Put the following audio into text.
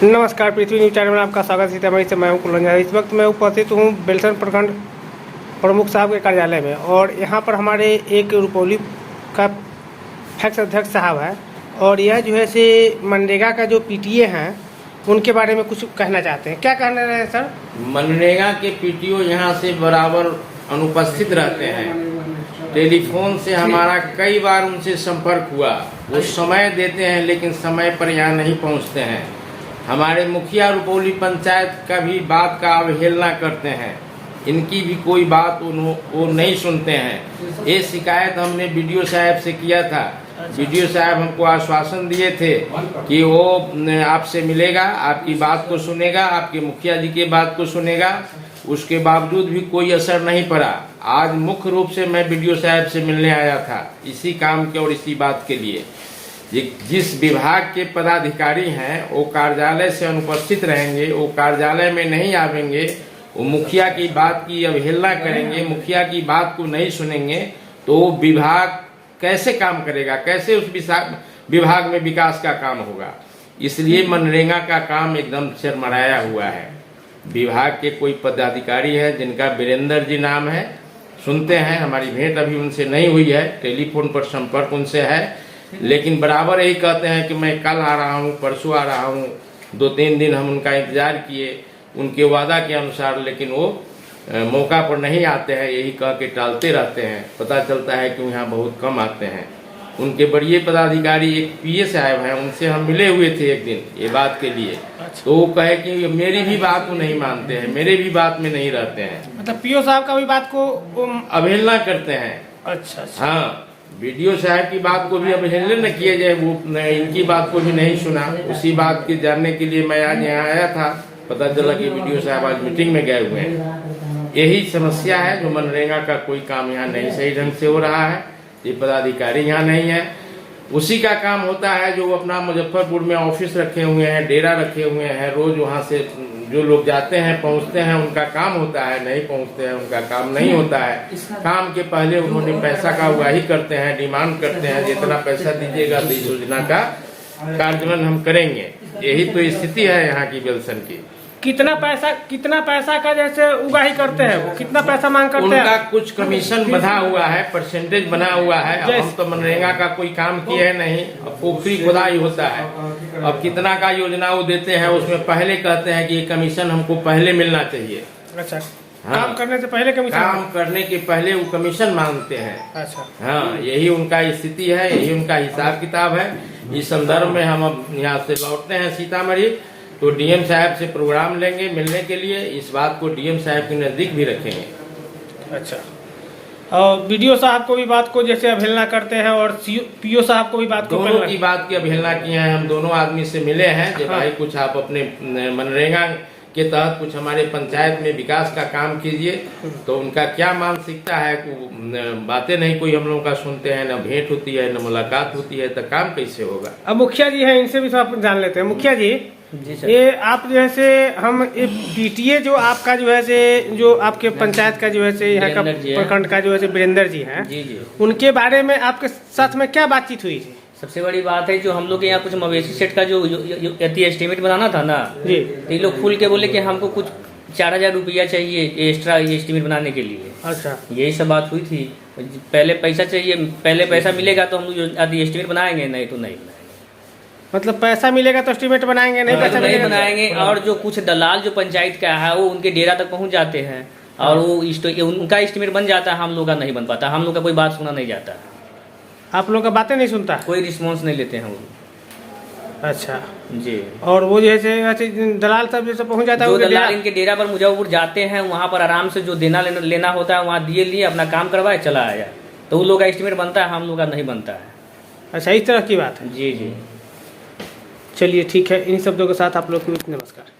नमस्कार, पृथ्वी news channel में आपका स्वागत है। सीतामढ़ी से मैं हूं कुलंजा। इस वक्त मैं उपस्थित हूं बेलसन प्रखंड प्रमुख साहब के कार्यालय में और यहां पर हमारे एक रुपौली का फैक्स अध्यक्ष साहब है और यह जो है से मनरेगा का जो पीटीए हैं उनके बारे में कुछ कहना चाहते हैं। क्या कहना रहे हैं सर? मनरेगा के पीटीओ यहाँ से बराबर अनुपस्थित रहते हैं। टेलीफोन से हमारा कई बार उनसे संपर्क हुआ, वो समय देते हैं लेकिन समय पर यहाँ नहीं पहुँचते हैं। हमारे मुखिया रुपौली पंचायत का भी बात का अवहेलना करते हैं, इनकी भी कोई बात वो नहीं सुनते हैं। ये शिकायत हमने बीडीओ साहब से किया था। बीडीओ साहब हमको आश्वासन दिए थे कि वो आपसे मिलेगा, आपकी बात को सुनेगा, आपके मुखिया जी की बात को सुनेगा। उसके बावजूद भी कोई असर नहीं पड़ा। आज मुख्य रूप से मैं बीडीओ साहब से मिलने आया था इसी काम के और इसी बात के लिए। जिस विभाग के पदाधिकारी हैं वो कार्यालय से अनुपस्थित रहेंगे, वो कार्यालय में नहीं आवेंगे, वो मुखिया की बात की अवहेलना करेंगे, मुखिया की बात को नहीं सुनेंगे, तो वो विभाग कैसे काम करेगा, कैसे उस विभाग में विकास का काम होगा। इसलिए मनरेगा का काम एकदम चरमराया हुआ है। विभाग के कोई पदाधिकारी है जिनका वीरेंद्र जी नाम है, सुनते हैं, हमारी भेंट अभी उनसे नहीं हुई है, टेलीफोन पर संपर्क उनसे है, लेकिन बराबर यही कहते हैं कि मैं कल आ रहा हूँ, परसों आ रहा हूँ। 2-3 दिन हम उनका इंतजार किए उनके वादा के अनुसार, लेकिन वो मौका पर नहीं आते हैं, यही कह के टालते रहते हैं। पता चलता है कि यहाँ बहुत कम आते हैं। उनके बड़े पदाधिकारी एक पीए साहब हैं, उनसे हम मिले हुए थे एक दिन ये बात के लिए। तो वो कहे कि मेरी भी बात को नहीं मानते हैं, मेरे भी बात में नहीं रहते हैं। मतलब पीओ साहब का भी बात को अवहेलना करते हैं। अच्छा। हाँ, बीडीओ साहब की बात को भी अवहेलना न किए जाए, वो इनकी बात को भी नहीं सुना। उसी बात के जानने के लिए मैं आज यहाँ आया था। पता चला कि बीडीओ साहब आज मीटिंग में गए हुए हैं। यही समस्या है, जो मनरेगा का कोई काम यहाँ नहीं सही ढंग से हो रहा है। ये पदाधिकारी यहाँ नहीं है, उसी का काम होता है जो अपना मुजफ्फरपुर में ऑफिस रखे हुए हैं, डेरा रखे हुए हैं। रोज वहाँ से जो लोग जाते हैं पहुँचते हैं, उनका काम होता है, नहीं पहुँचते हैं उनका काम नहीं होता है। काम के पहले उन्होंने पैसा का उगाही करते हैं, डिमांड करते हैं, जितना पैसा दीजिएगा तो इस योजना का कार्यान्वयन हम करेंगे। यही तो स्थिति है यहाँ की बेलसन की। कितना पैसा का जैसे उगाही करते हैं, वो कितना पैसा मांग करते हैं? उनका कुछ कमीशन बना हुआ है, परसेंटेज बना हुआ है। अब हम तो मनरेगा का कोई काम किए नहीं, अब पोखरी खुदाई होता है। अब कितना का योजना वो देते हैं, उसमें पहले कहते हैं कि ये कमीशन हमको पहले मिलना चाहिए। अच्छा। हाँ, काम करने से पहले कमीशन? काम करने के पहले वो कमीशन मांगते हैं। अच्छा। हाँ, यही उनका स्थिति है, यही उनका हिसाब किताब है। इस संदर्भ में हम अब यहाँ से लौटते हैं सीतामढ़ी, तो डीएम साहब से प्रोग्राम लेंगे मिलने के लिए। इस बात को डीएम साहब के नजदीक भी रखेंगे। अच्छा। और बीडीओ साहब को भी बात को जैसे अवहेलना करते हैं और पीओ साहब को भी बात को, दोनों की बात की अवहेलना की है। हम दोनों आदमी से मिले हैं कि भाई कुछ आप अपने मनरेगा के तहत कुछ हमारे पंचायत में विकास का काम कीजिए। तो उनका क्या मानसिकता है, बातें नहीं कोई हम लोगों का सुनते हैं, न भेंट होती है, न मुलाकात होती है, तो काम कैसे होगा। अब मुखिया जी हैं, इनसे भी सब जान लेते हैं। मुखिया जी, ये आप जो है से हम ये पीटीए जो आपका जो है से जो आपके पंचायत का जो है से यहाँ का प्रखंड का जो है से वीरेंद्र जी हैं, उनके बारे में आपके साथ में क्या बातचीत हुई थी? सबसे बड़ी बात है जो हम लोग के यहाँ कुछ मवेशी सेट का जो एस्टिमेट बनाना था ना जी, तो ये लोग खुल के बोले कि हमको कुछ 4000 रुपया चाहिए एक्स्ट्रा एस्टिमेट बनाने के लिए। अच्छा। यही सब बात हुई थी। पहले पैसा चाहिए, पहले पैसा मिलेगा तो हम लोग एस्टिमेट बनाएंगे, नहीं तो नहीं बनाएंगे। मतलब पैसा मिलेगा तो एस्टिमेट बनाएंगे, नहीं पैसा नहीं बनाएंगे। और जो कुछ दलाल जो पंचायत का है वो उनके डेरा तक पहुँच जाते हैं और वो उनका एस्टिमेट बन जाता है, हम लोग का नहीं बन पाता। हम लोग का कोई बात सुना नहीं जाता। आप लोग का बातें नहीं सुनता? कोई रिस्पॉन्स नहीं लेते हैं वो। अच्छा जी। और वो जैसे दलाल सब जैसे पहुंच जाता है, जो दलाल इनके डेरा पर मुजफ्फरपुर जाते हैं, वहाँ पर आराम से जो देना लेना होता है वहाँ दिए लिए अपना काम करवाए चला आया, तो उन लोग का एस्टिमेट बनता है, हम लोग का नहीं बनता है। अच्छा, इस तरह की बात है। जी जी। चलिए ठीक है, इन शब्दों के साथ आप लोग को नमस्कार।